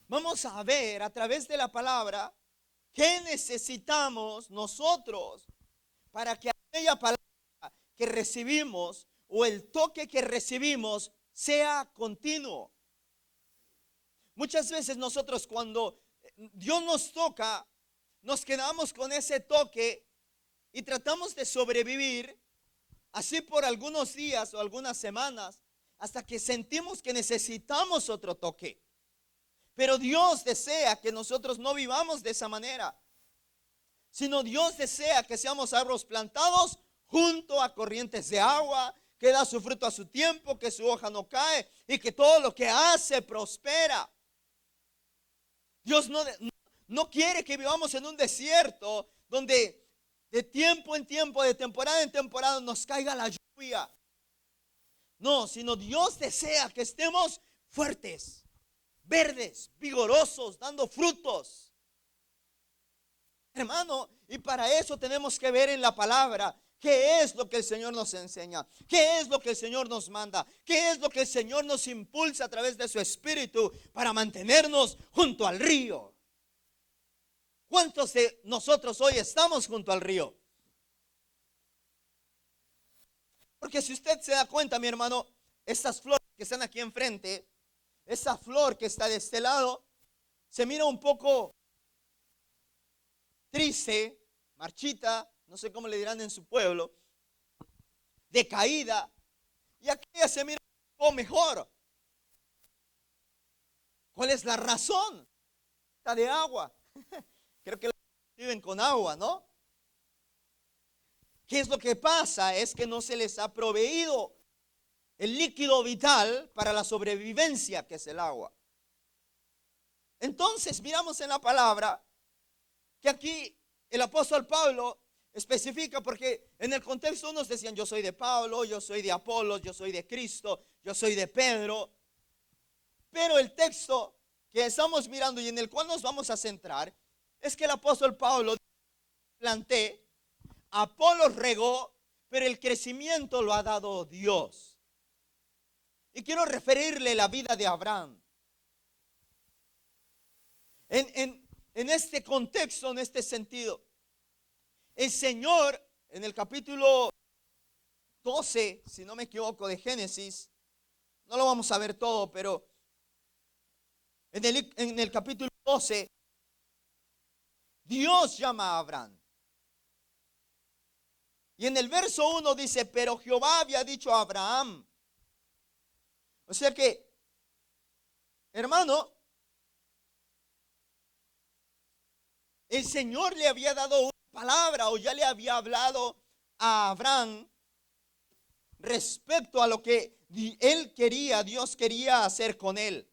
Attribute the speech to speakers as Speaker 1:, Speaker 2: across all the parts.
Speaker 1: vamos a ver a través de la palabra qué necesitamos nosotros para que aquella palabra que recibimos o el toque que recibimos sea continuo. Muchas veces nosotros cuando Dios nos toca, nos quedamos con ese toque y tratamos de sobrevivir así por algunos días o algunas semanas hasta que sentimos que necesitamos otro toque. Pero Dios desea que nosotros no vivamos de esa manera, sino Dios desea que seamos árboles plantados junto a corrientes de agua, que da su fruto a su tiempo, que su hoja no cae y que todo lo que hace prospera. Dios no quiere que vivamos en un desierto donde de tiempo en tiempo, de temporada en temporada nos caiga la lluvia. No, sino Dios desea que estemos fuertes, verdes, vigorosos, dando frutos. Hermano, y para eso tenemos que ver en la palabra qué es lo que el Señor nos enseña, qué es lo que el Señor nos manda, qué es lo que el Señor nos impulsa a través de su Espíritu para mantenernos junto al río. ¿Cuántos de nosotros hoy estamos junto al río? Porque si usted se da cuenta, mi hermano, estas flores que están aquí enfrente, esa flor que está de este lado, se mira un poco triste, marchita, no sé cómo le dirán en su pueblo, decaída, y aquella se mira un poco mejor. ¿Cuál es la razón? Está de agua. Creo que viven con agua, ¿no? ¿Qué es lo que pasa? Es que no se les ha proveído el líquido vital para la sobrevivencia, que es el agua. Entonces miramos en la palabra que aquí el apóstol Pablo especifica, porque en el contexto unos decían yo soy de Pablo, yo soy de Apolos, yo soy de Cristo, yo soy de Pedro. Pero el texto que estamos mirando y en el cual nos vamos a centrar es que el apóstol Pablo planté, Apolos regó, pero el crecimiento lo ha dado Dios. Y quiero referirle la vida de Abraham. En este contexto, en este sentido, el Señor en el capítulo 12, si no me equivoco, de Génesis, no lo vamos a ver todo, pero en el capítulo 12, Dios llama a Abraham. Y en el verso 1 dice, pero Jehová había dicho a Abraham. O sea que, hermano, el Señor le había dado una palabra o ya le había hablado a Abraham respecto a lo que él quería, Dios quería hacer con él.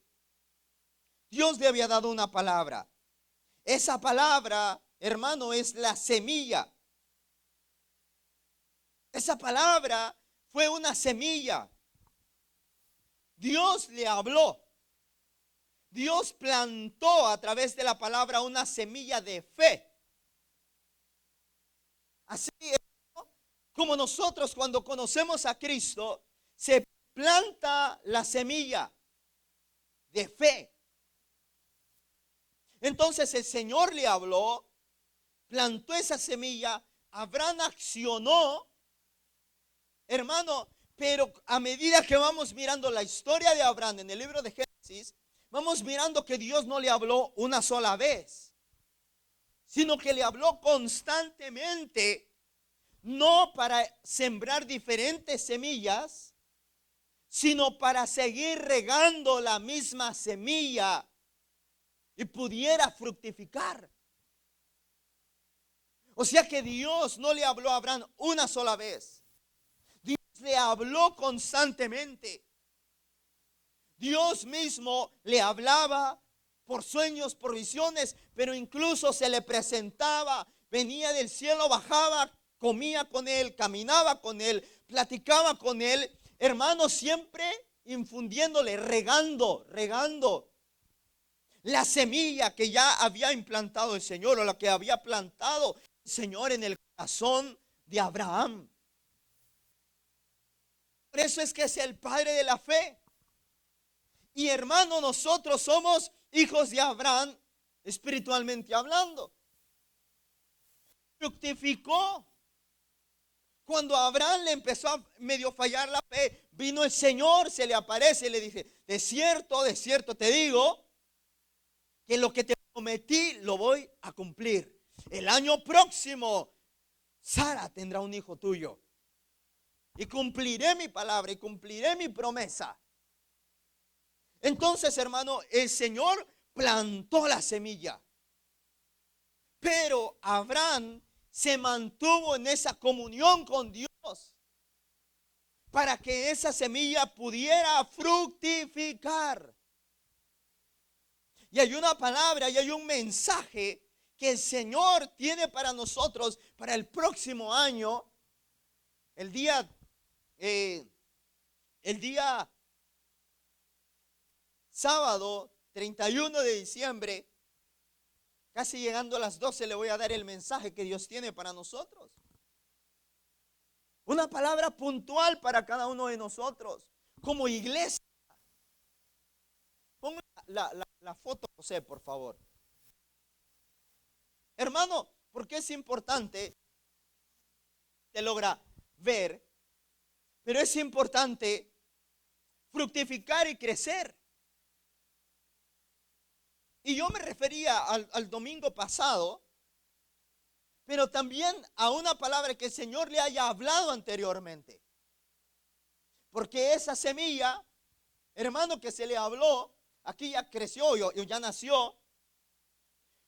Speaker 1: Dios le había dado una palabra. Esa palabra, hermano, es la semilla. Esa palabra fue una semilla. Dios le habló. Dios plantó a través de la palabra una semilla de fe. Así es como nosotros cuando conocemos a Cristo, se planta la semilla de fe. Entonces el Señor le habló, plantó esa semilla, Abraham accionó, hermano, pero a medida que vamos mirando la historia de Abraham en el libro de Génesis, vamos mirando que Dios no le habló una sola vez, sino que le habló constantemente, no para sembrar diferentes semillas, sino para seguir regando la misma semilla y pudiera fructificar. O sea que Dios no le habló a Abraham una sola vez. Dios le habló constantemente. Dios mismo le hablaba por sueños, por visiones, pero incluso se le presentaba, venía del cielo, bajaba, comía con él, caminaba con él, platicaba con él, hermano, siempre infundiéndole, regando la semilla que ya había implantado el Señor, o la que había plantado el Señor en el corazón de Abraham. Por eso es que es el padre de la fe. Y hermano, nosotros somos hijos de Abraham, espiritualmente hablando. Fructificó. Cuando a Abraham le empezó a medio fallar la fe, vino el Señor, se le aparece y le dice: de cierto te digo, que lo que te prometí lo voy a cumplir. El año próximo, Sara tendrá un hijo tuyo. Y cumpliré mi palabra y cumpliré mi promesa. Entonces, hermano, el Señor plantó la semilla. Pero Abraham se mantuvo en esa comunión con Dios para que esa semilla pudiera fructificar. Y hay una palabra y hay un mensaje que el Señor tiene para nosotros para el próximo año. El día sábado 31 de diciembre, casi llegando a las 12, le voy a dar el mensaje que Dios tiene para nosotros. Una palabra puntual para cada uno de nosotros como iglesia. Ponga la foto, José, por favor. Hermano, ¿por qué es importante? Te logra ver, pero es importante fructificar y crecer. Y yo me refería al domingo pasado, pero también a una palabra que el Señor le haya hablado anteriormente. Porque esa semilla, hermano, que se le habló, aquí ya creció, ya nació,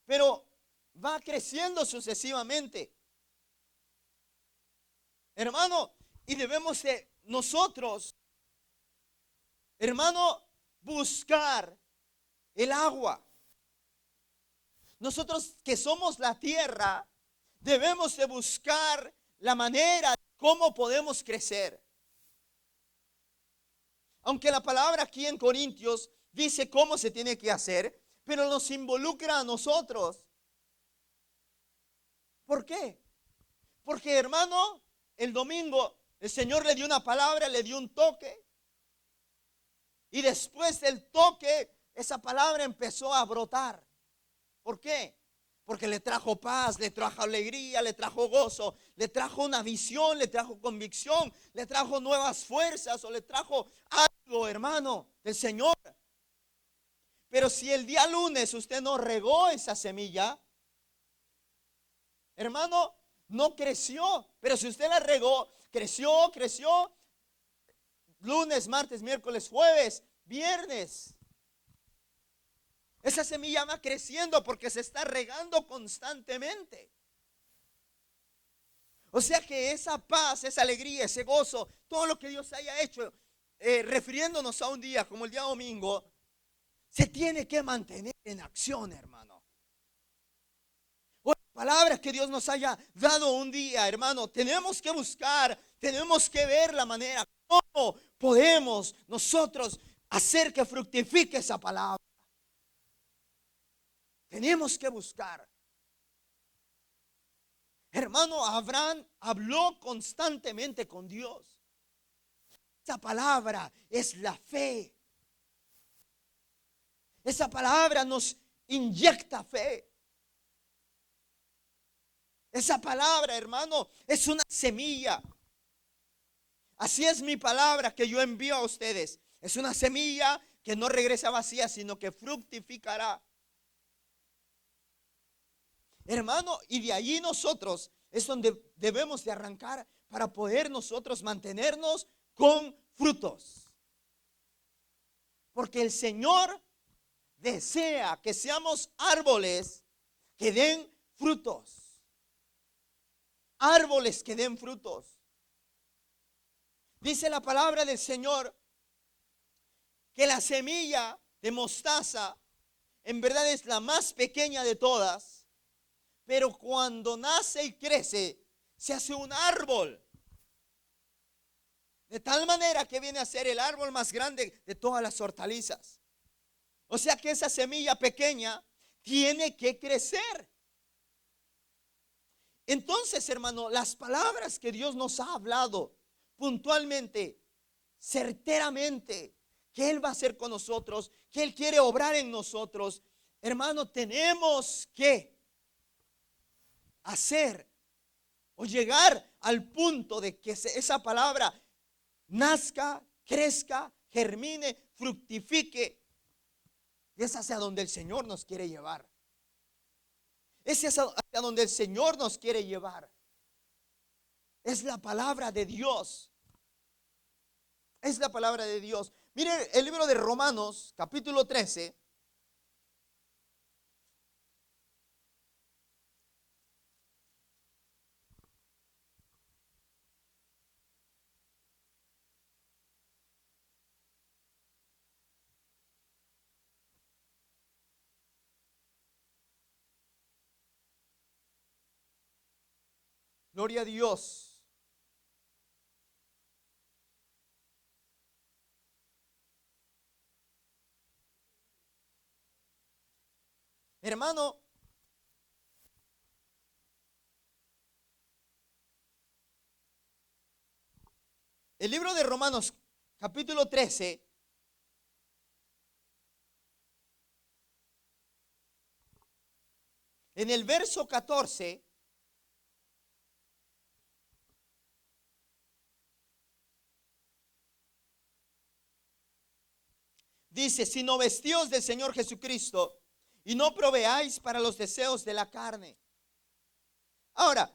Speaker 1: pero va creciendo sucesivamente. Hermano, y debemos de nosotros, hermano, buscar el agua. Nosotros que somos la tierra, debemos de buscar la manera de cómo podemos crecer. Aunque la palabra aquí en Corintios dice cómo se tiene que hacer, pero nos involucra a nosotros. ¿Por qué? Porque, hermano, el domingo el Señor le dio una palabra, le dio un toque. Y después del toque, esa palabra empezó a brotar. ¿Por qué? Porque le trajo paz, le trajo alegría, le trajo gozo, le trajo una visión, le trajo convicción, le trajo nuevas fuerzas o le trajo algo, hermano, del Señor. Pero si el día lunes usted no regó esa semilla, hermano, no creció. Pero si usted la regó, creció, lunes, martes, miércoles, jueves, viernes. Esa semilla va creciendo porque se está regando constantemente. O sea que esa paz, esa alegría, ese gozo, todo lo que Dios haya hecho, refiriéndonos a un día como el día domingo, se tiene que mantener en acción, hermano. O las palabras que Dios nos haya dado un día, hermano, tenemos que buscar, tenemos que ver la manera, cómo podemos nosotros hacer que fructifique esa palabra. Tenemos que buscar. Hermano, Abraham habló constantemente con Dios. Esa palabra es la fe. Esa palabra nos inyecta fe. Esa palabra, hermano, es una semilla. Así es mi palabra que yo envío a ustedes. Es una semilla que no regresa vacía, sino que fructificará. Hermano, y de allí nosotros es donde debemos de arrancar para poder nosotros mantenernos con frutos. Porque el Señor desea que seamos árboles que den frutos. Árboles que den frutos. Dice la palabra del Señor que la semilla de mostaza en verdad es la más pequeña de todas. Pero cuando nace y crece, se hace un árbol. De tal manera que viene a ser el árbol más grande de todas las hortalizas. O sea que esa semilla pequeña tiene que crecer. Entonces, hermano, las palabras que Dios nos ha hablado puntualmente, certeramente, que Él va a hacer con nosotros, que Él quiere obrar en nosotros. Hermano, tenemos que hacer o llegar al punto de que esa palabra nazca, crezca, germine, fructifique. Y es hacia donde el Señor nos quiere llevar. Es hacia donde el Señor nos quiere llevar. Es la palabra de Dios. Es la palabra de Dios. Mire el libro de Romanos, capítulo 13. Gloria a Dios. Hermano, el libro de Romanos, capítulo 13, en el verso 14, dice: sino vestíos del Señor Jesucristo y no proveáis para los deseos de la carne. Ahora,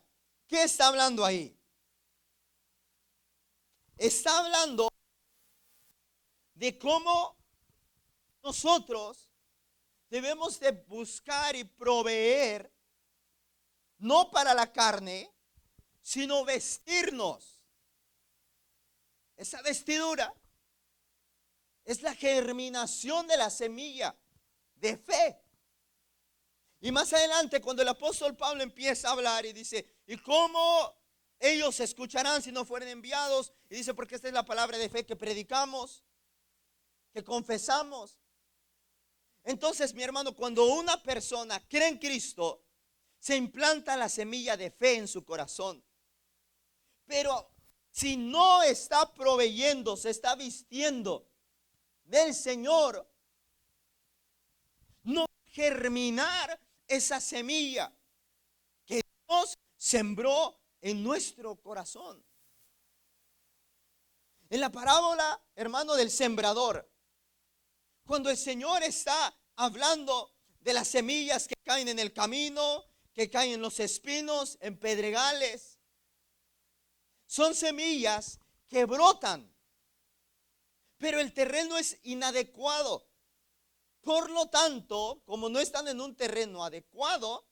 Speaker 1: ¿qué está hablando ahí? Está hablando de cómo nosotros debemos de buscar y proveer, no para la carne, sino vestirnos. Esa vestidura es la germinación de la semilla de fe. Y más adelante, cuando el apóstol Pablo empieza a hablar y dice: ¿y cómo ellos escucharán si no fueren enviados? Y dice: porque esta es la palabra de fe que predicamos, que confesamos. Entonces, mi hermano, cuando una persona cree en Cristo, se implanta la semilla de fe en su corazón. Pero si no está proveyendo, se está vistiendo del Señor, no va a germinar esa semilla que Dios sembró en nuestro corazón. En la parábola, hermano, del sembrador, cuando el Señor está hablando de las semillas que caen en el camino, que caen en los espinos, en pedregales, son semillas que brotan, pero el terreno es inadecuado. Por lo tanto, como no están en un terreno adecuado,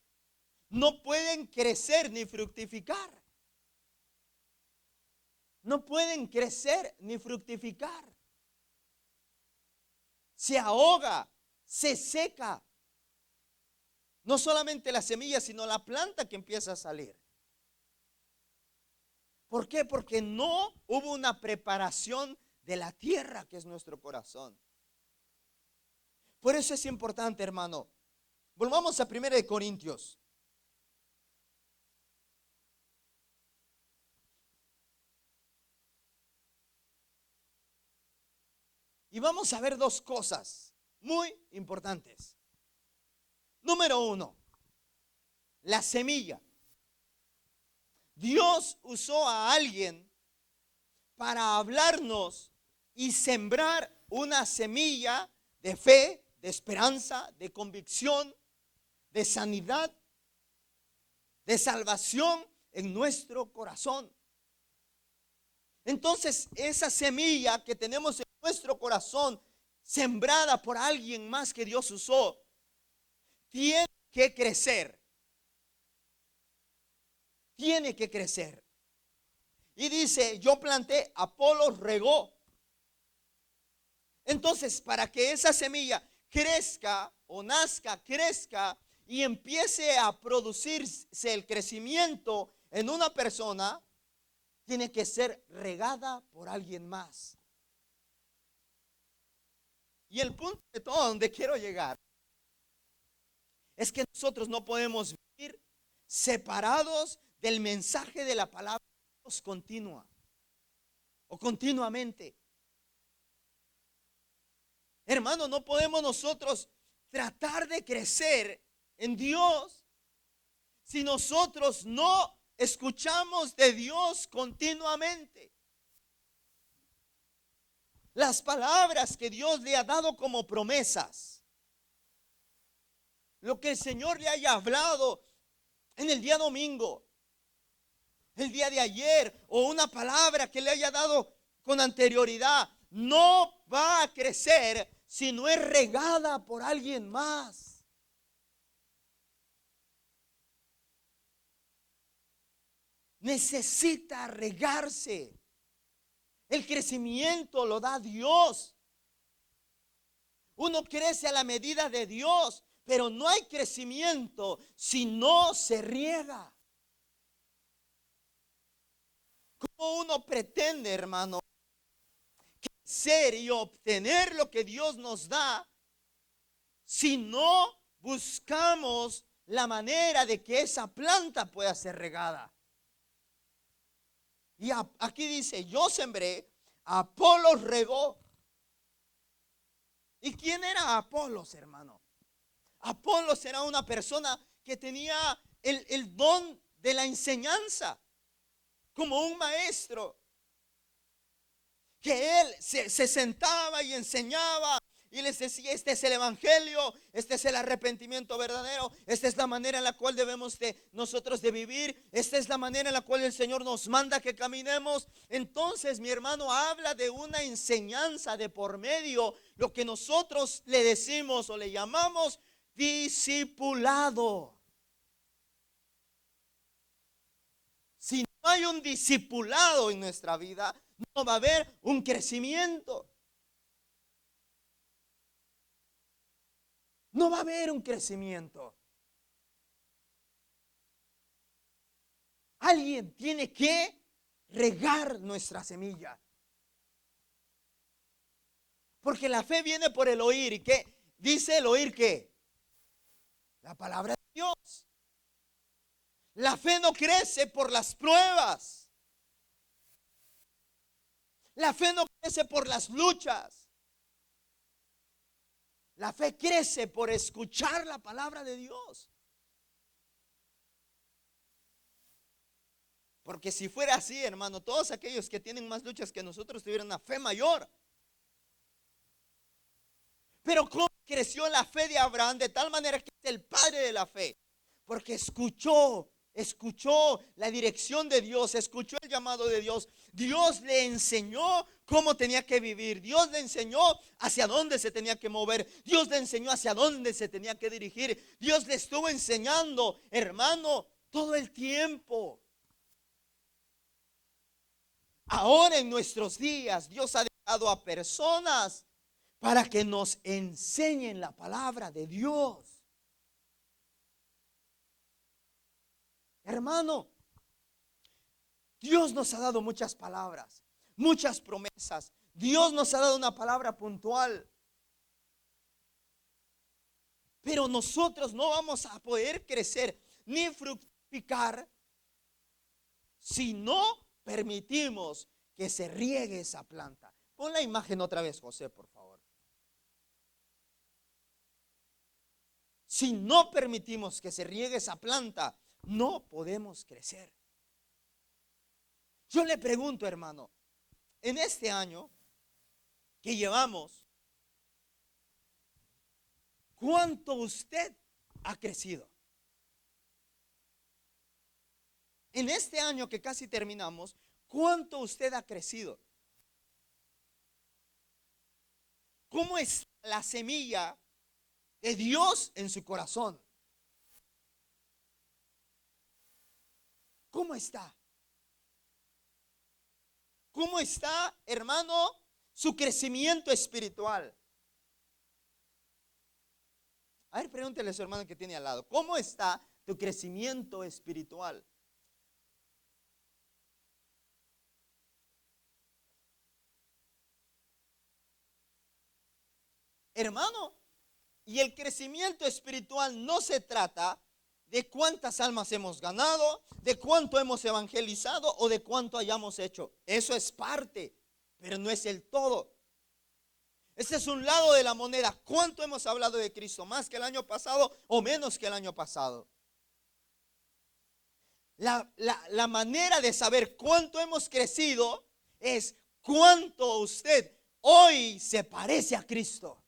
Speaker 1: no pueden crecer ni fructificar. No pueden crecer ni fructificar. Se ahoga, se seca. No solamente la semilla, sino la planta que empieza a salir. ¿Por qué? Porque no hubo una preparación de la tierra que es nuestro corazón. Por eso es importante, hermano. Volvamos a 1 Corintios. Y vamos a ver dos cosas muy importantes. Número uno, la semilla. Dios usó a alguien para hablarnos y sembrar una semilla de fe, de esperanza, de convicción, de sanidad, de salvación en nuestro corazón. Entonces, esa semilla que tenemos en nuestro corazón, sembrada por alguien más que Dios usó, tiene que crecer. Tiene que crecer. Y dice: yo planté, Apolos regó. Entonces, para que esa semilla crezca o nazca, crezca y empiece a producirse el crecimiento en una persona, tiene que ser regada por alguien más. Y el punto de todo donde quiero llegar es que nosotros no podemos vivir separados del mensaje de la palabra de Dios continua o continuamente. Hermano, no podemos nosotros tratar de crecer en Dios si nosotros no escuchamos de Dios continuamente. Las palabras que Dios le ha dado como promesas, lo que el Señor le haya hablado en el día domingo, el día de ayer, o una palabra que le haya dado con anterioridad, no va a crecer si no es regada por alguien más. Necesita regarse. El crecimiento lo da Dios. Uno crece a la medida de Dios, pero no hay crecimiento si no se riega. ¿Cómo uno pretende, hermano, crecer y obtener lo que Dios nos da si no buscamos la manera de que esa planta pueda ser regada? Y aquí dice, yo sembré, Apolos regó. ¿Y quién era Apolos, hermano? Apolos era una persona que tenía el don de la enseñanza, como un maestro, que él se sentaba y enseñaba y les decía, este es el evangelio, este es el arrepentimiento verdadero, esta es la manera en la cual debemos nosotros de vivir, esta es la manera en la cual el Señor nos manda que caminemos. Entonces, mi hermano, habla de una enseñanza de por medio, lo que nosotros le decimos o le llamamos discipulado. Si no hay un discipulado en nuestra vida, no va a haber un crecimiento. No va a haber un crecimiento. Alguien tiene que regar nuestra semilla. Porque la fe viene por el oír. ¿Y qué dice el oír? ¿Qué? La palabra de Dios. La fe no crece por las pruebas. La fe no crece por las luchas. La fe crece por escuchar la palabra de Dios. Porque si fuera así, hermano, todos aquellos que tienen más luchas que nosotros tuvieran una fe mayor. Pero ¿cómo creció la fe de Abraham? De tal manera que es el padre de la fe. Porque escuchó la dirección de Dios, escuchó el llamado de Dios. Dios le enseñó cómo tenía que vivir. Dios le enseñó hacia dónde se tenía que mover. Dios le enseñó hacia dónde se tenía que dirigir. Dios le estuvo enseñando, hermano, todo el tiempo. Ahora en nuestros días, Dios ha dejado a personas para que nos enseñen la palabra de Dios. Hermano, Dios nos ha dado muchas palabras, muchas promesas. Dios nos ha dado una palabra puntual. Pero nosotros no vamos a poder crecer ni fructificar si no permitimos que se riegue esa planta. Pon la imagen otra vez, José, por favor. Si no permitimos que se riegue esa planta, no podemos crecer. Yo le pregunto, hermano, en este año que llevamos, ¿cuánto usted ha crecido? En este año que casi terminamos, ¿cuánto usted ha crecido? ¿Cómo es la semilla de Dios en su corazón? ¿Cómo está? ¿Cómo está, hermano, su crecimiento espiritual? A ver, pregúntele a su hermano que tiene al lado, ¿cómo está tu crecimiento espiritual? Hermano, y el crecimiento espiritual no se trata de cuántas almas hemos ganado, de cuánto hemos evangelizado o de cuánto hayamos hecho. Eso es parte, pero no es el todo. Este es un lado de la moneda. ¿Cuánto hemos hablado de Cristo? ¿Más que el año pasado o menos que el año pasado? La manera de saber cuánto hemos crecido es cuánto usted hoy se parece a Cristo.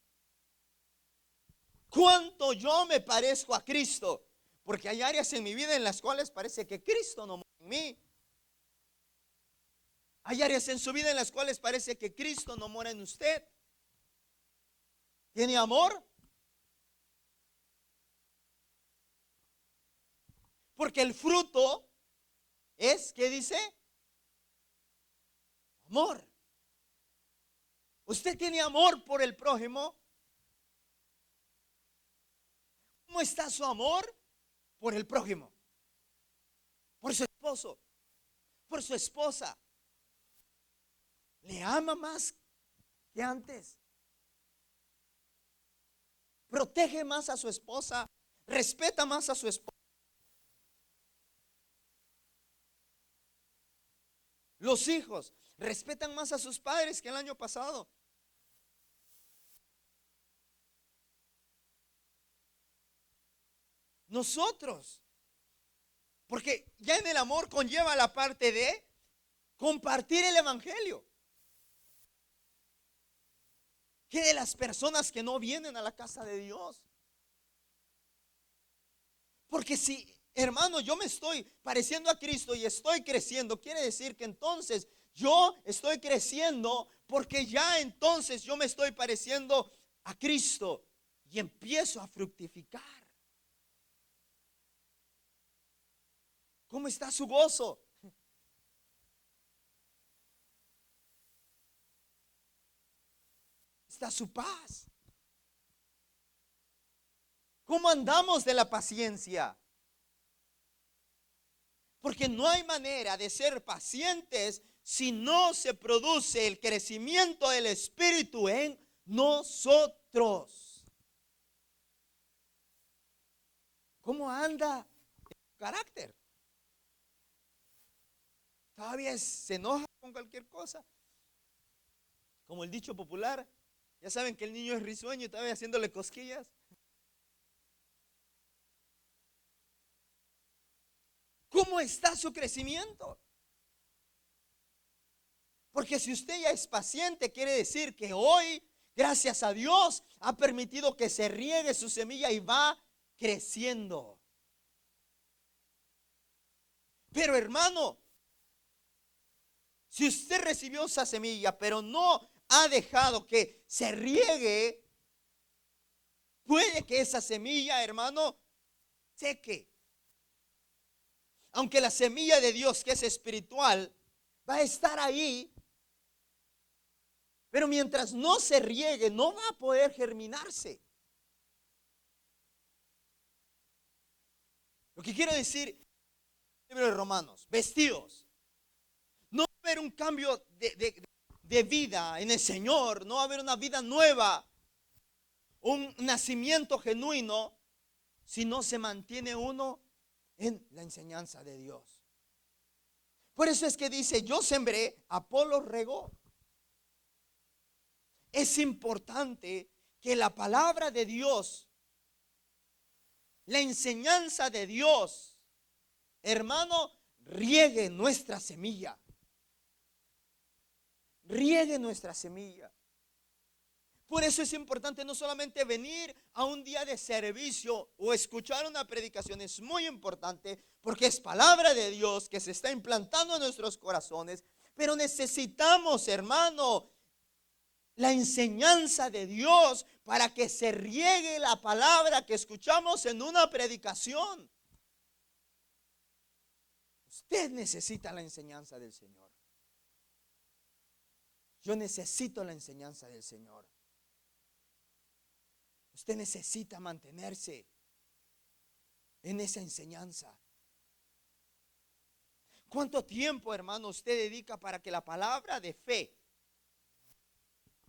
Speaker 1: Cuánto yo me parezco a Cristo. Porque hay áreas en mi vida en las cuales parece que Cristo no mora en mí. Hay áreas en su vida en las cuales parece que Cristo no mora en usted. ¿Tiene amor? Porque el fruto es, ¿qué dice? Amor. ¿Usted tiene amor por el prójimo? ¿Cómo está su amor por el prójimo? Por su esposo, por su esposa. ¿Le ama más que antes? ¿Protege más a su esposa? ¿Respeta más a su esposa? Los hijos respetan más a sus padres que el año pasado. Nosotros, porque ya en el amor conlleva la parte de compartir el evangelio. ¿Qué de las personas que no vienen a la casa de Dios? Porque si, hermano, yo me estoy pareciendo a Cristo y estoy creciendo, quiere decir que entonces yo estoy creciendo porque ya entonces yo me estoy pareciendo a Cristo y empiezo a fructificar. ¿Cómo está su gozo? ¿Está su paz? ¿Cómo andamos de la paciencia? Porque no hay manera de ser pacientes si no se produce el crecimiento del Espíritu en nosotros. ¿Cómo anda el carácter? Todavía se enoja con cualquier cosa. Como el dicho popular, ya saben que el niño es risueño y todavía haciéndole cosquillas. ¿Cómo está su crecimiento? Porque si usted ya es paciente, quiere decir que hoy, gracias a Dios, ha permitido que se riegue su semilla y va creciendo. Pero hermano, si usted recibió esa semilla, pero no ha dejado que se riegue, puede que esa semilla, hermano, seque. Aunque la semilla de Dios, que es espiritual, va a estar ahí, pero mientras no se riegue, no va a poder germinarse. Lo que quiero decir, libro de Romanos, vestidos. No va a haber un cambio de vida en el Señor, no va a haber una vida nueva, un nacimiento genuino, si no se mantiene uno en la enseñanza de Dios. Por eso es que dice, yo sembré, Apolo regó. Es importante que la palabra de Dios, la enseñanza de Dios, hermano, riegue nuestra semilla. Riegue nuestra semilla. Por eso es importante no solamente venir a un día de servicio o escuchar una predicación, es muy importante porque es palabra de Dios que se está implantando en nuestros corazones, pero necesitamos, hermano, la enseñanza de Dios para que se riegue la palabra que escuchamos en una predicación. Usted necesita la enseñanza del Señor. Yo necesito la enseñanza del Señor. Usted necesita mantenerse en esa enseñanza. ¿Cuánto tiempo, hermano, usted dedica para que la palabra de fe,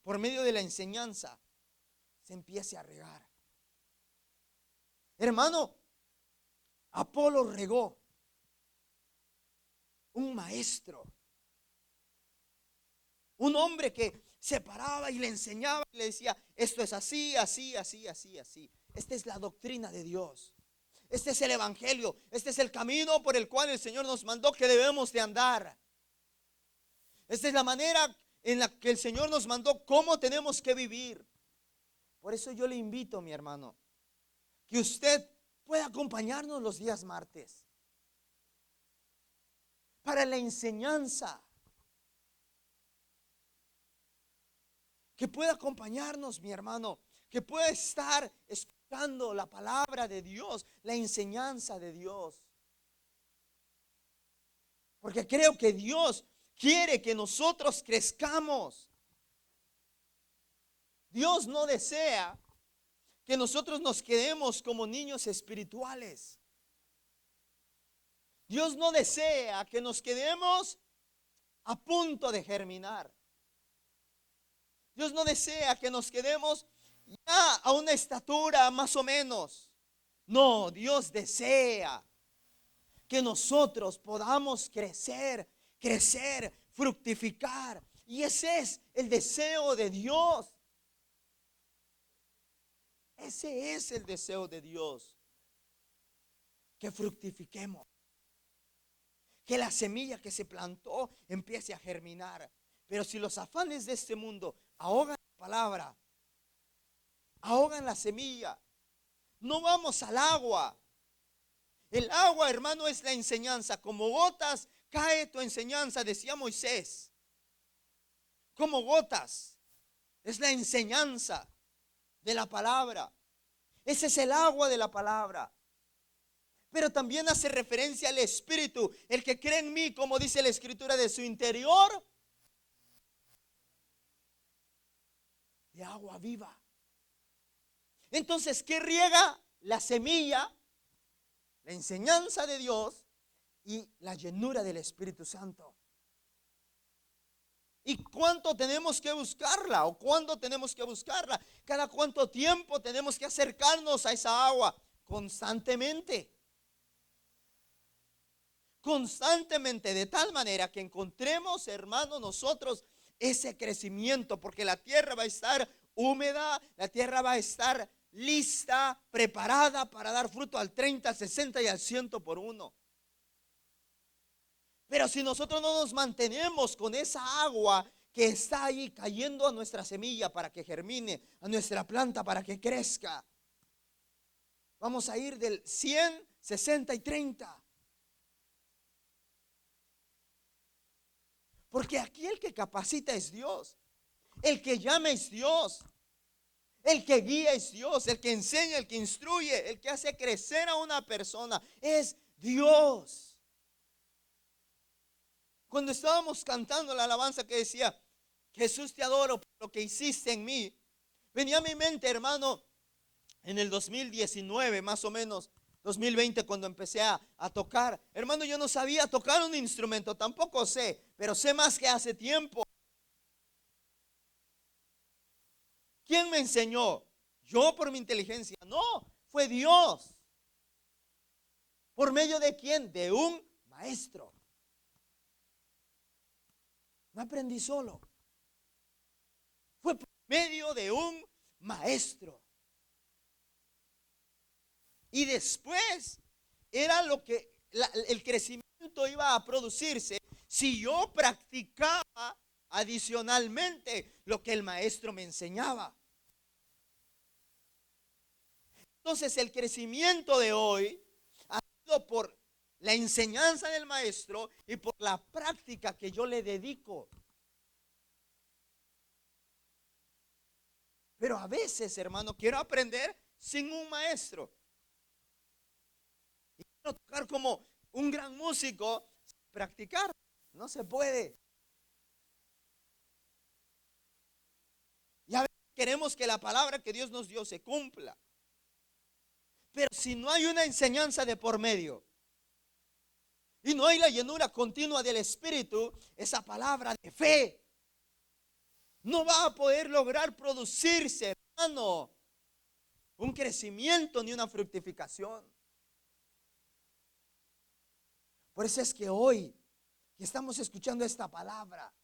Speaker 1: por medio de la enseñanza, se empiece a regar? Hermano, Apolo regó, un maestro, un hombre que se paraba y le enseñaba y le decía, esto es así, así, así, así, así. Esta es la doctrina de Dios. Este es el evangelio. Este es el camino por el cual el Señor nos mandó que debemos de andar. Esta es la manera en la que el Señor nos mandó cómo tenemos que vivir. Por eso yo le invito, mi hermano, que usted pueda acompañarnos los días martes para la enseñanza. Que pueda acompañarnos, mi hermano, que pueda estar escuchando la palabra de Dios, la enseñanza de Dios. Porque creo que Dios quiere que nosotros crezcamos. Dios no desea que nosotros nos quedemos como niños espirituales. Dios no desea que nos quedemos a punto de germinar. Dios no desea que nos quedemos ya a una estatura más o menos. No, Dios desea que nosotros podamos crecer, crecer, fructificar. Y ese es el deseo de Dios. Ese es el deseo de Dios. Que fructifiquemos. Que la semilla que se plantó empiece a germinar. Pero si los afanes de este mundo ahogan la palabra, ahogan la semilla, no vamos al agua. El agua, hermano, es la enseñanza. Como gotas cae tu enseñanza, decía Moisés. Como gotas es la enseñanza de la palabra. Ese es el agua de la palabra. Pero también hace referencia al Espíritu. El que cree en mí, como dice la Escritura, de su interior, de agua viva. Entonces, ¿qué riega? La semilla, la enseñanza de Dios y la llenura del Espíritu Santo. ¿Y cuánto tenemos que buscarla? ¿O cuándo tenemos que buscarla? ¿Cada cuánto tiempo tenemos que acercarnos a esa agua? Constantemente. Constantemente, de tal manera que encontremos, hermanos, nosotros ese crecimiento, porque la tierra va a estar húmeda, la tierra va a estar lista, preparada para dar fruto al 30, al 60 y al 100 por uno. Pero si nosotros no nos mantenemos con esa agua que está ahí cayendo a nuestra semilla para que germine, a nuestra planta para que crezca, vamos a ir del 100, 60 y 30. Porque aquí el que capacita es Dios, el que llama es Dios, el que guía es Dios, el que enseña, el que instruye, el que hace crecer a una persona es Dios. Cuando estábamos cantando la alabanza que decía, Jesús te adoro por lo que hiciste en mí, venía a mi mente, hermano, en el 2019 más o menos, 2020 cuando empecé a tocar. Hermano, yo no sabía tocar un instrumento, tampoco sé, pero sé más que hace tiempo. ¿Quién me enseñó? ¿Yo por mi inteligencia? No, fue Dios. ¿Por medio de quién? De un maestro. No aprendí solo. Fue por medio de un maestro. Y después era lo que el crecimiento iba a producirse si yo practicaba adicionalmente lo que el maestro me enseñaba. Entonces el crecimiento de hoy ha sido por la enseñanza del maestro y por la práctica que yo le dedico. Pero a veces, hermano, quiero aprender sin un maestro. Y quiero tocar como un gran músico, practicar. No se puede. Y a veces queremos que la palabra que Dios nos dio se cumpla. Pero si no hay una enseñanza de por medio y no hay la llenura continua del Espíritu, esa palabra de fe no va a poder lograr producirse, hermano, un crecimiento ni una fructificación. Por eso es que hoy que estamos escuchando esta palabra,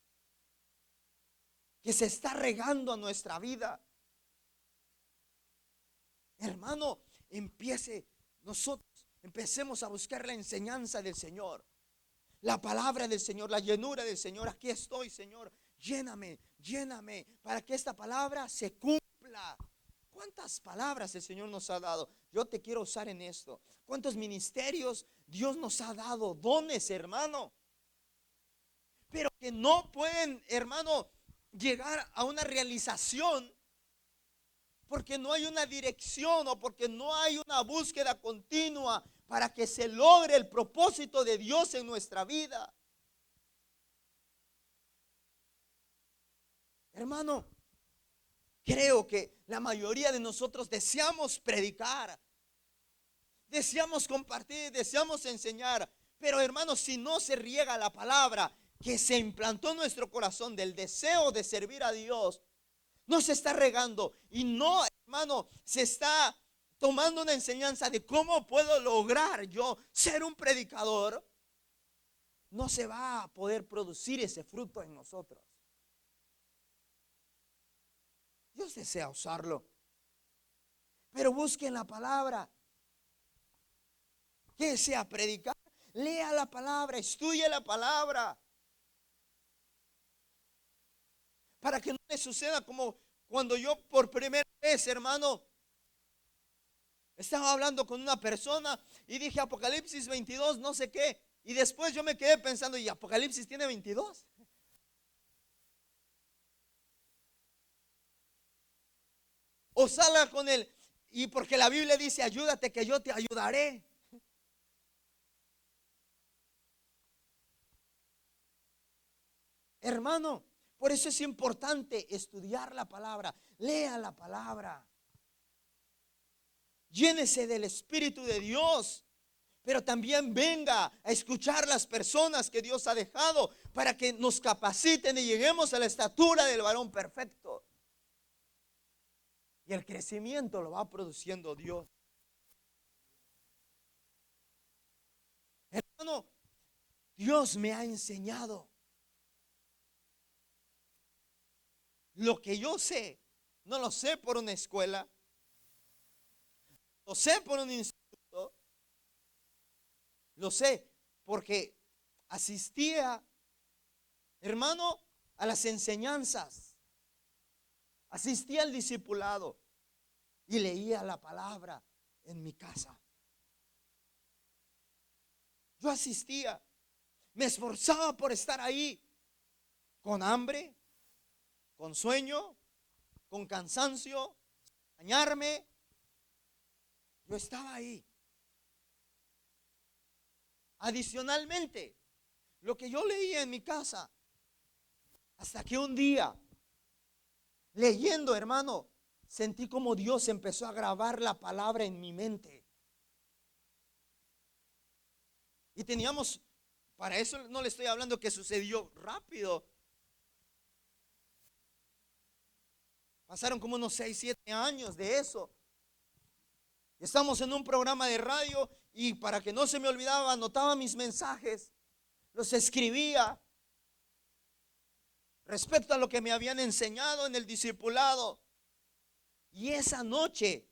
Speaker 1: que se está regando a nuestra vida. Hermano, nosotros empecemos a buscar la enseñanza del Señor, la palabra del Señor, la llenura del Señor. Aquí estoy, Señor, lléname, lléname, para que esta palabra se cumpla. ¿Cuántas palabras el Señor nos ha dado? Yo te quiero usar en esto. ¿Cuántos ministerios Dios nos ha dado? Dones, hermano. Pero que no pueden, hermano, llegar a una realización porque no hay una dirección o porque no hay una búsqueda continua para que se logre el propósito de Dios en nuestra vida. Hermano, creo que la mayoría de nosotros deseamos predicar, deseamos compartir, deseamos enseñar, pero hermano, si no se riega la palabra que se implantó en nuestro corazón del deseo de servir a Dios, no se está regando y no, hermano, se está tomando una enseñanza de cómo puedo lograr yo ser un predicador, no se va a poder producir ese fruto en nosotros. Dios desea usarlo, pero busquen la palabra. Que sea predicar, lea la palabra, estudie la palabra, para que no le suceda como cuando yo por primera vez, hermano, estaba hablando con una persona y dije Apocalipsis 22, no sé qué, y después yo me quedé pensando, ¿y Apocalipsis tiene 22? O salga con él, y porque la Biblia dice, ayúdate que yo te ayudaré. Hermano, por eso es importante estudiar la palabra, lea la palabra, llénese del Espíritu de Dios, pero también venga a escuchar las personas que Dios ha dejado para que nos capaciten y lleguemos a la estatura del varón perfecto. Y el crecimiento lo va produciendo Dios. Hermano, Dios me ha enseñado. Lo que yo sé, no lo sé por una escuela, lo sé por un instituto, lo sé porque asistía, hermano, a las enseñanzas, asistía al discipulado y leía la palabra en mi casa. Yo asistía, me esforzaba por estar ahí, con hambre, con sueño, con cansancio, bañarme. Yo estaba ahí. Adicionalmente, lo que yo leía en mi casa, hasta que un día, leyendo, hermano, sentí como Dios empezó a grabar la palabra en mi mente. Y teníamos, para eso no le estoy hablando que sucedió rápido. Pasaron como unos 6, 7 años de eso. Estamos en un programa de radio y para que no se me olvidaba, anotaba mis mensajes, los escribía respecto a lo que me habían enseñado en el discipulado. Y esa noche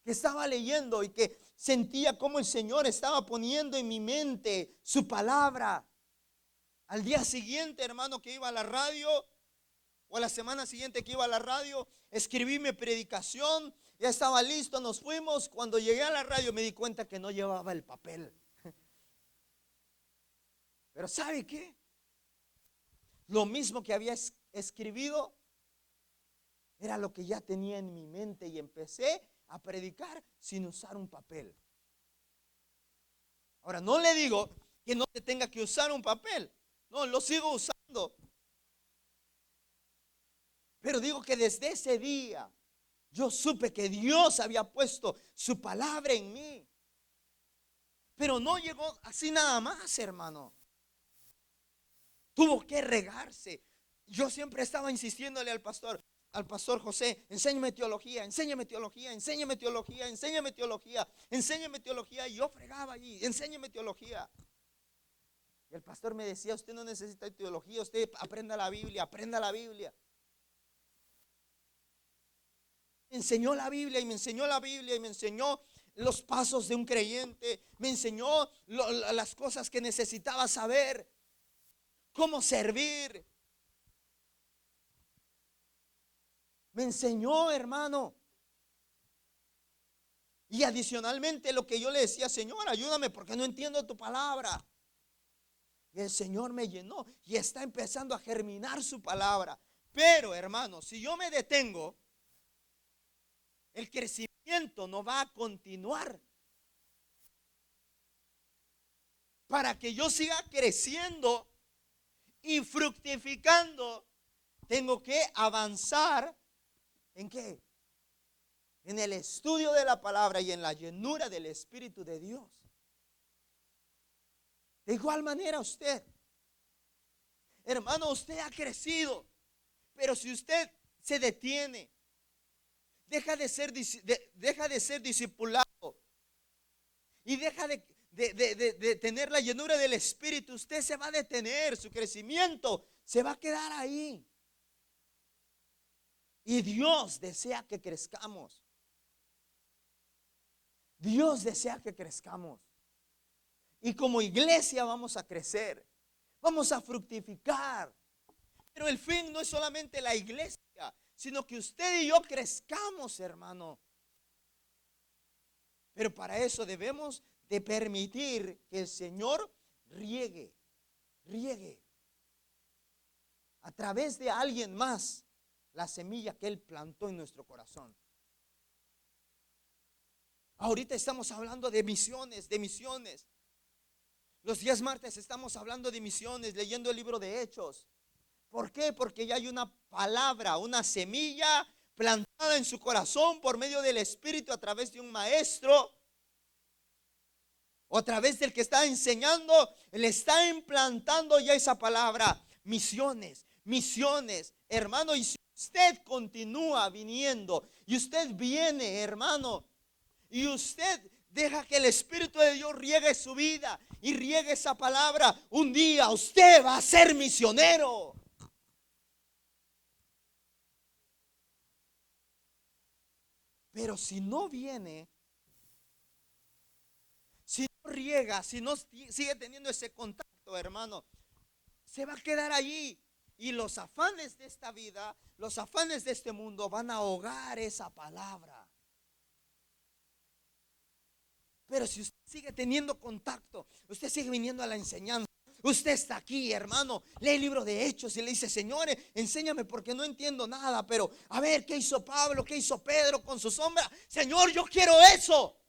Speaker 1: que estaba leyendo y que sentía como el Señor estaba poniendo en mi mente su palabra, al día siguiente, hermano, que iba a la radio, o a la semana siguiente que iba a la radio, escribí mi predicación, ya estaba listo, nos fuimos. Cuando llegué a la radio me di cuenta que no llevaba el papel. Pero ¿sabe qué? Lo mismo que había escribido era lo que ya tenía en mi mente y empecé a predicar sin usar un papel. Ahora, no le digo que no se tenga que usar un papel, no, lo sigo usando. Pero digo que desde ese día yo supe que Dios había puesto su palabra en mí. Pero no llegó así nada más, hermano. Tuvo que regarse. Yo siempre estaba insistiéndole al pastor José, enséñame teología, enséñame teología, enséñame teología, enséñame teología, enséñame teología. Y yo fregaba allí, enséñame teología. Y el pastor me decía, usted no necesita teología, usted aprenda la Biblia, aprenda la Biblia. Me enseñó la Biblia y me enseñó la Biblia y me enseñó los pasos de un creyente. Me enseñó las cosas que necesitaba saber. Cómo servir. Me enseñó, hermano. Y adicionalmente lo que yo le decía, Señor, ayúdame porque no entiendo tu palabra. Y el Señor me llenó y está empezando a germinar su palabra. Pero, hermano, si yo me detengo, el crecimiento no va a continuar. Para que yo siga creciendo y fructificando, tengo que avanzar. ¿En qué? En el estudio de la palabra y en la llenura del Espíritu de Dios. De igual manera usted, hermano, usted ha crecido, pero si usted se detiene, deja de ser discipulado y deja de tener la llenura del Espíritu, usted se va a detener, su crecimiento se va a quedar ahí. Y Dios desea que crezcamos. Dios desea que crezcamos. Y como iglesia vamos a crecer, vamos a fructificar. Pero el fin no es solamente la iglesia, sino que usted y yo crezcamos, hermano. Pero para eso debemos de permitir que el Señor riegue a través de alguien más la semilla que Él plantó en nuestro corazón. Ahorita estamos hablando de misiones, de misiones. Los días martes estamos hablando de misiones, leyendo el libro de Hechos. ¿Por qué? Porque ya hay una palabra, una semilla plantada en su corazón por medio del Espíritu a través de un maestro o a través del que está enseñando, le está implantando ya esa palabra. Misiones, misiones, hermano. Y si usted continúa viniendo y usted viene, hermano, y usted deja que el Espíritu de Dios riegue su vida y riegue esa palabra, un día usted va a ser misionero. Pero si no viene, si no riega, si no sigue teniendo ese contacto, hermano, se va a quedar allí. Y los afanes de esta vida, los afanes de este mundo van a ahogar esa palabra. Pero si usted sigue teniendo contacto, usted sigue viniendo a la enseñanza, usted está aquí, hermano, lee el libro de Hechos y le dice, Señor, enséñame porque no entiendo nada, pero a ver, ¿qué hizo Pablo? ¿Qué hizo Pedro con su sombra? Señor, yo quiero eso.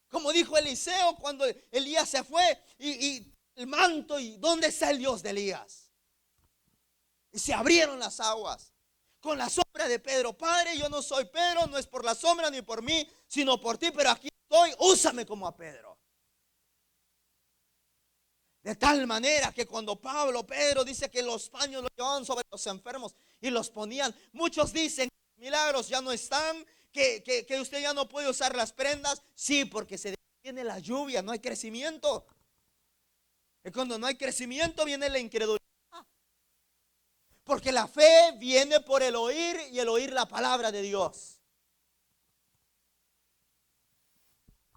Speaker 1: Como dijo Eliseo cuando Elías se fue y el manto, y ¿dónde está el Dios de Elías? Y se abrieron las aguas con la sombra de Pedro. Padre, yo no soy Pedro, no es por la sombra ni por mí, sino por ti, pero aquí estoy, úsame como a Pedro. De tal manera que cuando Pedro dice que los paños los llevaban sobre los enfermos y los ponían, muchos dicen que milagros ya no están, que usted ya no puede usar las prendas. Sí, porque se detiene la lluvia, no hay crecimiento. Y cuando no hay crecimiento viene la incredulidad. Porque la fe viene por el oír y el oír la palabra de Dios.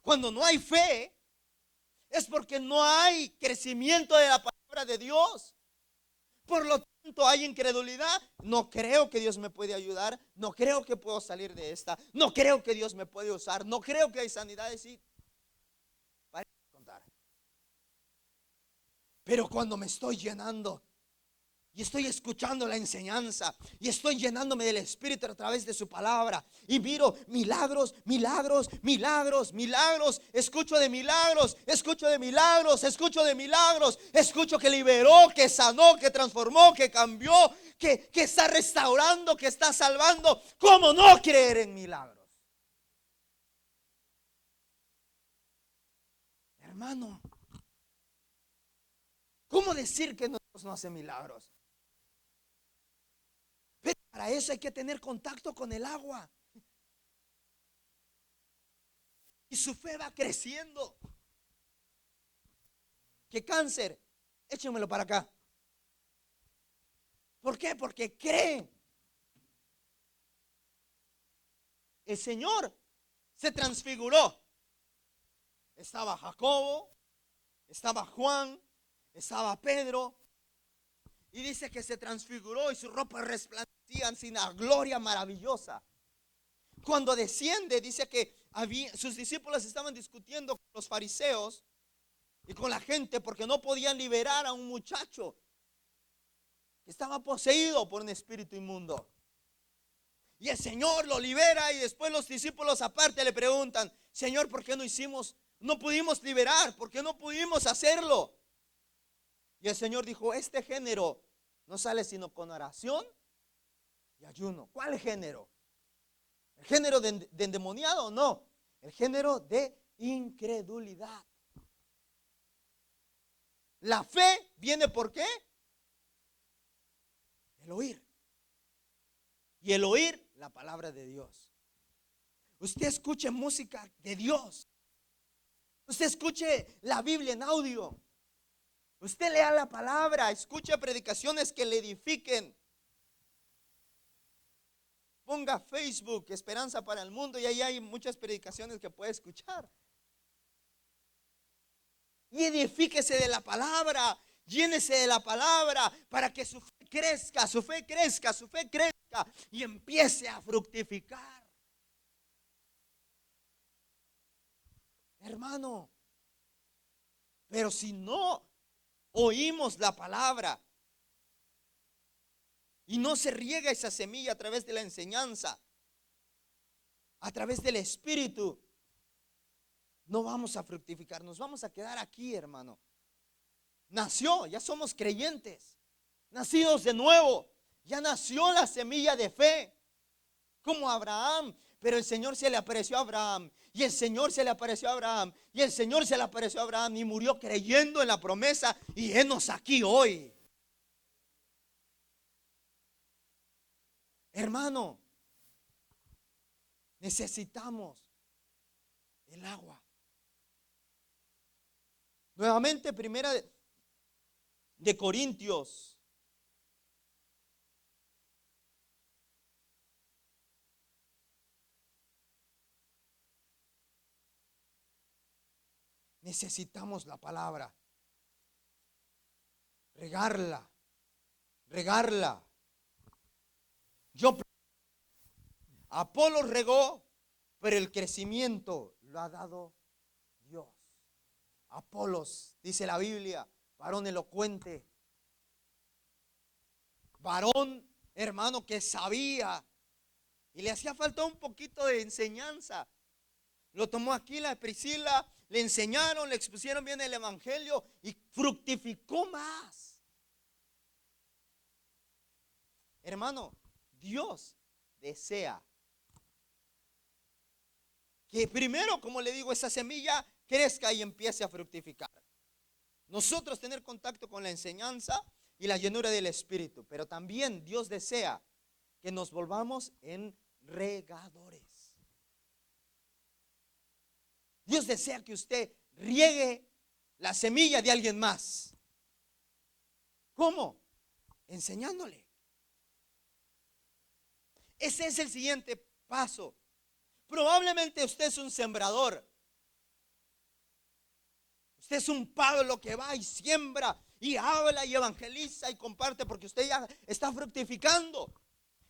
Speaker 1: Cuando no hay fe es porque no hay crecimiento de la palabra de Dios. Por lo tanto hay incredulidad. No creo que Dios me puede ayudar. No creo que puedo salir de esta. No creo que Dios me puede usar. No creo que hay sanidades. Y para contar. Pero cuando me estoy llenando y estoy escuchando la enseñanza y estoy llenándome del Espíritu a través de su palabra y miro milagros, milagros, milagros, milagros, escucho de milagros, escucho de milagros, escucho de milagros, escucho que liberó, que sanó, que transformó, que cambió, que está restaurando, que está salvando. ¿Cómo no creer en milagros? Hermano, ¿cómo decir que Dios no hace milagros? Pero para eso hay que tener contacto con el agua. Y su fe va creciendo. ¿Qué cáncer? Échenmelo para acá. ¿Por qué? Porque cree. el Señor se transfiguró. Estaba Jacobo, estaba Juan, estaba Pedro. Y dice que se transfiguró y sus ropas resplandecían sin la gloria maravillosa. Cuando desciende, dice que sus discípulos estaban discutiendo con los fariseos y con la gente porque no podían liberar a un muchacho que estaba poseído por un espíritu inmundo. Y el Señor lo libera y después los discípulos aparte le preguntan: Señor, ¿por qué no pudimos liberar? ¿Por qué no pudimos hacerlo? Y el Señor dijo: este género no sale sino con oración y ayuno. ¿Cuál género? ¿El género de endemoniado? No, el género de incredulidad. La fe viene ¿por qué? El oír. Y el oír la palabra de Dios. Usted escuche música de Dios. Usted escuche la Biblia en audio. Usted lea la palabra, escuche predicaciones que le edifiquen. Ponga Facebook, Esperanza para el Mundo, y ahí hay muchas predicaciones que puede escuchar. Y edifíquese de la palabra, llénese de la palabra para que su fe crezca, su fe crezca, su fe crezca y empiece a fructificar. Hermano, pero si no oímos la palabra y no se riega esa semilla a través de la enseñanza, a través del Espíritu, no vamos a fructificar, nos vamos a quedar aquí, hermano. Nació, ya somos creyentes, nacidos de nuevo, ya nació la semilla de fe, como Abraham. Pero el Señor se le apareció a Abraham, y el Señor se le apareció a Abraham, y el Señor se le apareció a Abraham, y murió creyendo en la promesa, y henos aquí hoy. Hermano, necesitamos el agua. Nuevamente, primera de Corintios. Necesitamos la palabra. Regarla. Apolo regó, pero el crecimiento lo ha dado Dios. Apolos, dice la Biblia, varón elocuente, varón, hermano, que sabía y le hacía falta un poquito de enseñanza. Lo tomó Aquila, Priscila, le enseñaron, le expusieron bien el evangelio y fructificó más. Hermano, Dios desea que primero, como le digo, esa semilla crezca y empiece a fructificar. Nosotros tener contacto con la enseñanza y la llenura del Espíritu, pero también Dios desea que nos volvamos en regadores. Dios desea que usted riegue la semilla de alguien más. ¿Cómo? Enseñándole. Ese es el siguiente paso. Probablemente usted es un sembrador. Usted es un Pablo que va y siembra y habla y evangeliza y comparte porque usted ya está fructificando,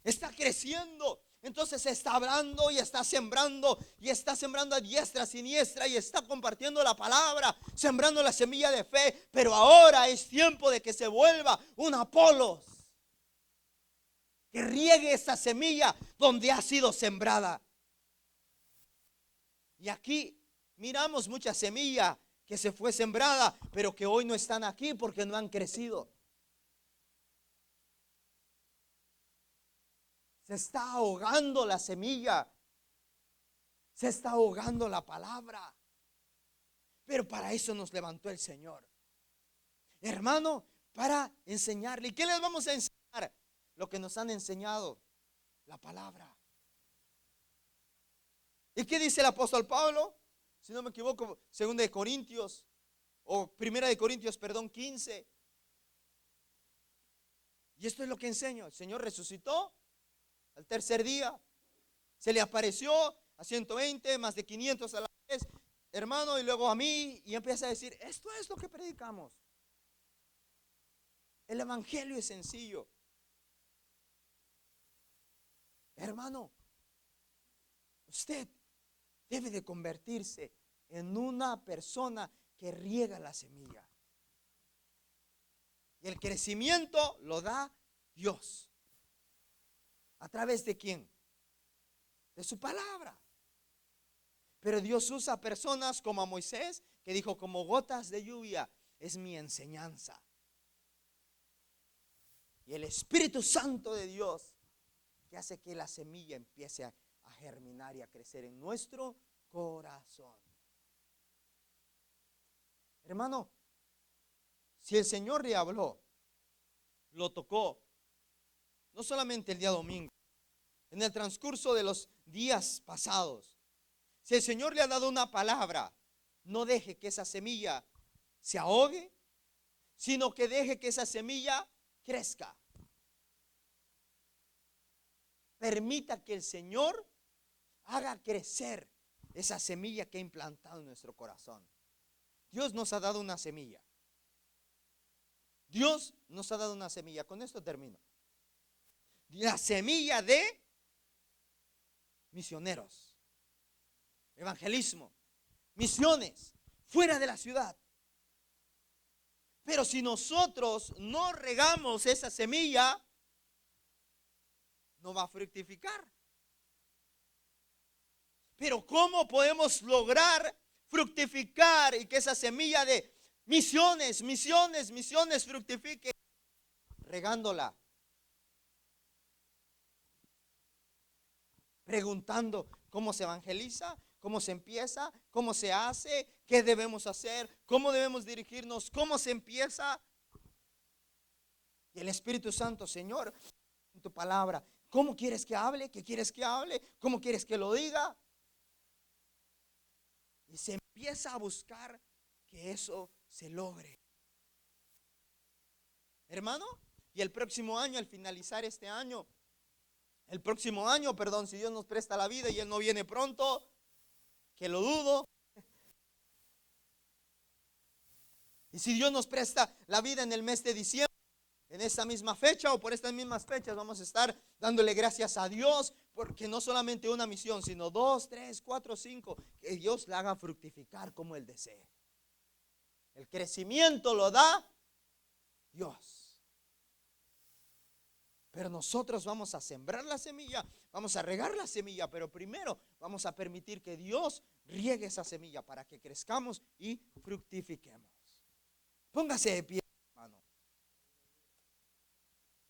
Speaker 1: está creciendo. Entonces está hablando y está sembrando a diestra, siniestra y está compartiendo la palabra, sembrando la semilla de fe. Pero ahora es tiempo de que se vuelva un Apolos, que riegue esa semilla donde ha sido sembrada. Y aquí miramos mucha semilla que se fue sembrada, pero que hoy no están aquí porque no han crecido. Se está ahogando la semilla, se está ahogando la palabra. Pero para eso nos levantó el Señor, hermano, para enseñarle. ¿Y qué les vamos a enseñar? Lo que nos han enseñado, la palabra. ¿Y qué dice el apóstol Pablo? Si no me equivoco, 2 de Corintios, o 1 de Corintios, 15. Y esto es lo que enseño. El Señor resucitó al tercer día. Se le apareció a 120, más de 500 a la vez, hermano, y luego a mí, y empieza a decir, esto es lo que predicamos. El evangelio es sencillo. Hermano, usted debe de convertirse en una persona que riega la semilla. Y el crecimiento lo da Dios. ¿A través de quién? De su palabra. Pero Dios usa personas como a Moisés, que dijo, como gotas de lluvia es mi enseñanza. Y el Espíritu Santo de Dios, que hace que la semilla empiece a germinar y a crecer en nuestro corazón. Hermano, si el Señor le habló, lo tocó, no solamente el día domingo, en el transcurso de los días pasados, si el Señor le ha dado una palabra, no deje que esa semilla se ahogue, sino que deje que esa semilla crezca. Permita que el Señor haga crecer esa semilla que ha implantado en nuestro corazón. Dios nos ha dado una semilla. Dios nos ha dado una semilla. Con esto termino. La semilla de misioneros, evangelismo, misiones fuera de la ciudad. Pero si nosotros no regamos esa semilla, no va a fructificar. Pero ¿cómo podemos lograr fructificar y que esa semilla de misiones fructifique? Regándola, preguntando cómo se evangeliza, cómo se empieza, cómo se hace, qué debemos hacer, cómo debemos dirigirnos, cómo se empieza. Y el Espíritu Santo, Señor, en tu palabra, ¿cómo quieres que hable? ¿Qué quieres que hable? ¿Cómo quieres que lo diga? Y se empieza a buscar que eso se logre. Hermano, y el próximo año, al finalizar este año, si Dios nos presta la vida y Él no viene pronto, que lo dudo. Y si Dios nos presta la vida en el mes de diciembre, en esta misma fecha o por estas mismas fechas, vamos a estar dándole gracias a Dios, porque no solamente una misión, sino 2, 3, 4, 5, que Dios la haga fructificar como Él desee. El crecimiento lo da Dios. Pero nosotros vamos a sembrar la semilla, vamos a regar la semilla, pero primero vamos a permitir que Dios riegue esa semilla para que crezcamos y fructifiquemos. Póngase de pie.